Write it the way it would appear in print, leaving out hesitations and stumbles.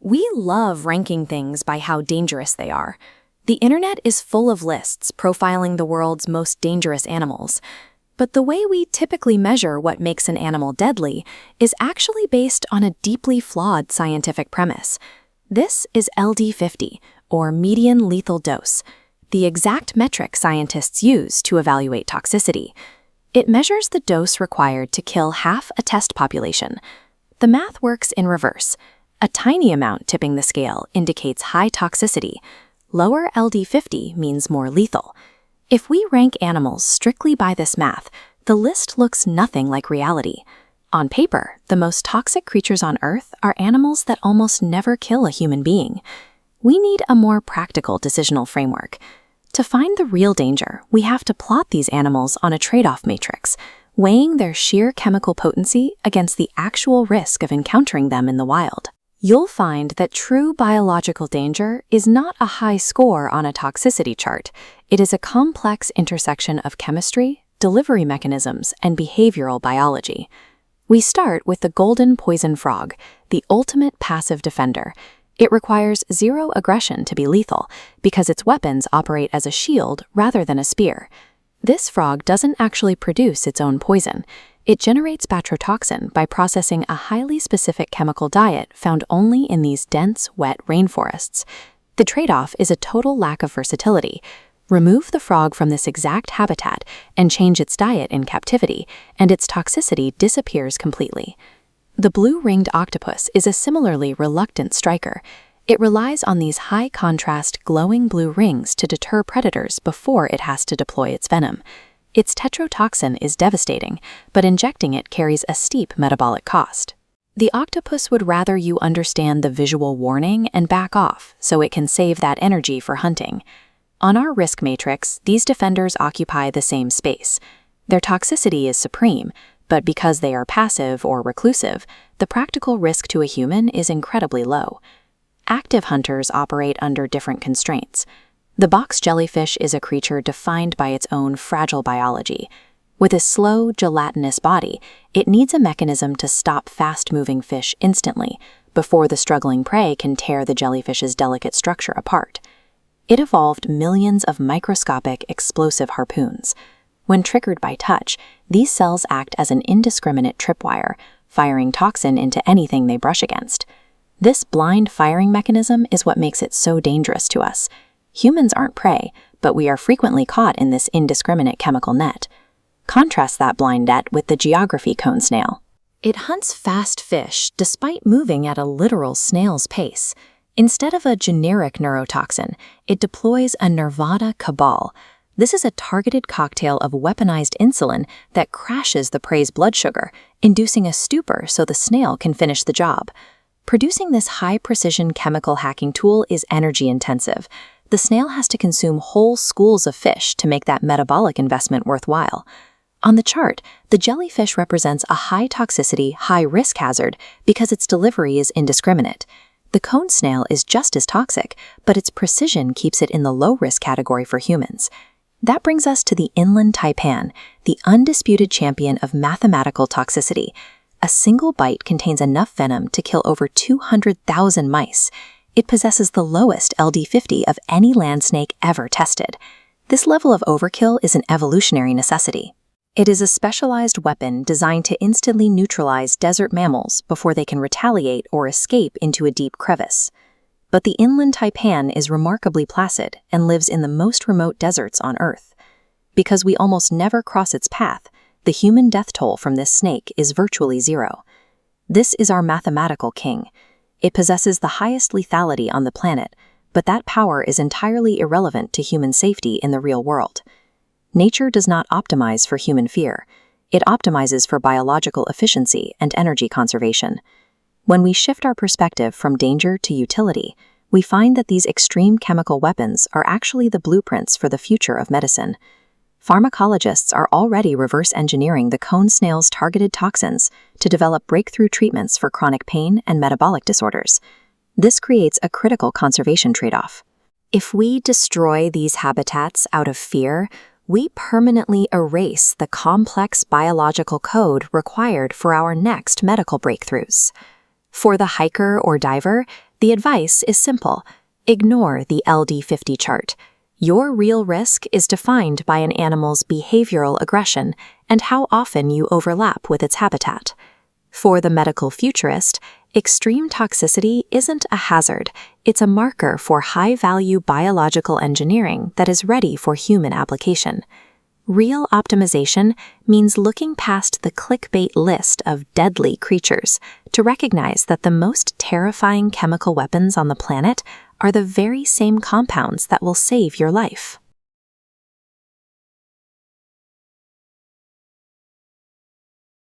We love ranking things by how dangerous they are. The internet is full of lists profiling the world's most dangerous animals. But the way we typically measure what makes an animal deadly is actually based on a deeply flawed scientific premise. This is LD50, or median lethal dose, the exact metric scientists use to evaluate toxicity. It measures the dose required to kill half a test population. The math works in reverse. A tiny amount tipping the scale indicates high toxicity. Lower LD50 means more lethal. If we rank animals strictly by this math, the list looks nothing like reality. On paper, the most toxic creatures on Earth are animals that almost never kill a human being. We need a more practical decisional framework. To find the real danger, we have to plot these animals on a trade-off matrix, weighing their sheer chemical potency against the actual risk of encountering them in the wild. You'll find that true biological danger is not a high score on a toxicity chart. It is a complex intersection of chemistry, delivery mechanisms, and behavioral biology. We start with the golden poison frog, the ultimate passive defender. It requires zero aggression to be lethal because its weapons operate as a shield rather than a spear. This frog doesn't actually produce its own poison. It generates batrotoxin by processing a highly specific chemical diet found only in these dense, wet rainforests. The trade-off is a total lack of versatility. Remove the frog from this exact habitat and change its diet in captivity, and its toxicity disappears completely. The blue-ringed octopus is a similarly reluctant striker. It relies on these high-contrast, glowing blue rings to deter predators before it has to deploy its venom. Its tetrotoxin is devastating, but injecting it carries a steep metabolic cost. The octopus would rather you understand the visual warning and back off so it can save that energy for hunting. On our risk matrix, these defenders occupy the same space. Their toxicity is supreme, but because they are passive or reclusive, the practical risk to a human is incredibly low. Active hunters operate under different constraints. The box jellyfish is a creature defined by its own fragile biology. With a slow, gelatinous body, it needs a mechanism to stop fast-moving fish instantly before the struggling prey can tear the jellyfish's delicate structure apart. It evolved millions of microscopic, explosive harpoons. When triggered by touch, these cells act as an indiscriminate tripwire, firing toxin into anything they brush against. This blind firing mechanism is what makes it so dangerous to us. Humans aren't prey, but we are frequently caught in this indiscriminate chemical net. Contrast that blind net with the geography cone snail. It hunts fast fish despite moving at a literal snail's pace. Instead of a generic neurotoxin, it deploys a Nirvana cabal. This is a targeted cocktail of weaponized insulin that crashes the prey's blood sugar, inducing a stupor so the snail can finish the job. Producing this high-precision chemical hacking tool is energy-intensive. The snail has to consume whole schools of fish to make that metabolic investment worthwhile. On the chart, the jellyfish represents a high-toxicity, high-risk hazard because its delivery is indiscriminate. The cone snail is just as toxic, but its precision keeps it in the low-risk category for humans. That brings us to the inland taipan, the undisputed champion of mathematical toxicity. A single bite contains enough venom to kill over 200,000 mice. It possesses the lowest LD50 of any land snake ever tested. This level of overkill is an evolutionary necessity. It is a specialized weapon designed to instantly neutralize desert mammals before they can retaliate or escape into a deep crevice. But the inland taipan is remarkably placid and lives in the most remote deserts on Earth. Because we almost never cross its path, the human death toll from this snake is virtually zero. This is our mathematical king. It possesses the highest lethality on the planet, but that power is entirely irrelevant to human safety in the real world. Nature does not optimize for human fear. It optimizes for biological efficiency and energy conservation. When we shift our perspective from danger to utility, we find that these extreme chemical weapons are actually the blueprints for the future of medicine. Pharmacologists are already reverse engineering the cone snail's targeted toxins to develop breakthrough treatments for chronic pain and metabolic disorders. This creates a critical conservation trade-off. If we destroy these habitats out of fear, we permanently erase the complex biological code required for our next medical breakthroughs. For the hiker or diver, The advice is simple. Ignore the LD50 chart. Your real risk is defined by an animal's behavioral aggression and how often you overlap with its habitat. For the medical futurist, extreme toxicity isn't a hazard, it's a marker for high-value biological engineering that is ready for human application. Real optimization means looking past the clickbait list of deadly creatures to recognize that the most terrifying chemical weapons on the planet are the very same compounds that will save your life.